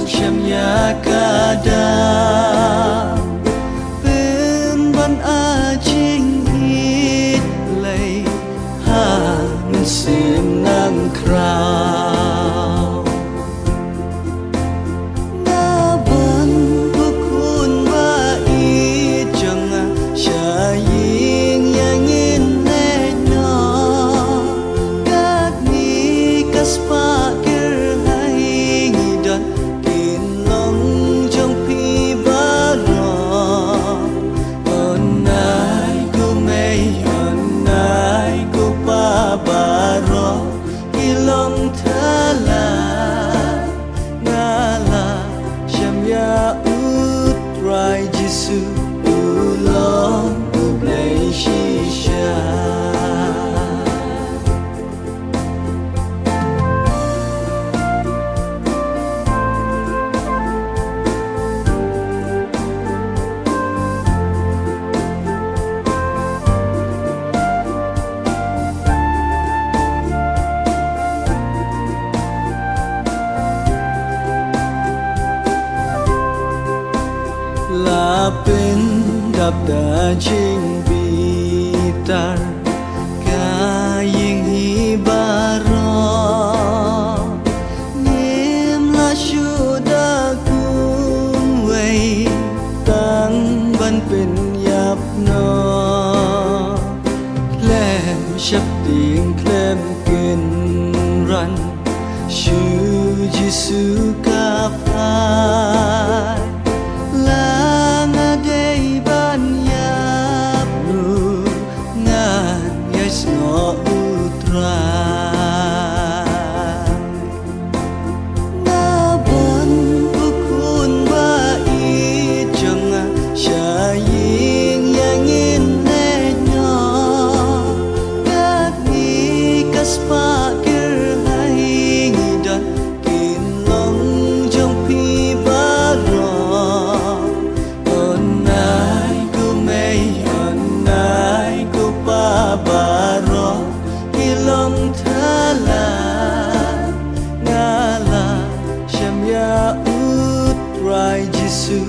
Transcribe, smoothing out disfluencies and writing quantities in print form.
chăm ya kada bên ban a chinh hít lệ hàng sim nang krao na ban bu kun ba i changa sha yin yang in le no kat ni kaspa long thala ngala shamya utrai jisu ulong ublei shisha là bên đạp đã chinh bitar ca yên hi ba ro niềm là chu đã cung quay tăng ban bên yap no klem shap tiếng klem kinh ran shu jisu ka phai no utra na ban bukun ba i changa sha yin yang in le nyo kat ni kaspa kir hai dan kin long trong pi ba ro on nai ku mei on nai ku pa ba long thala ngala shamya utrai jisu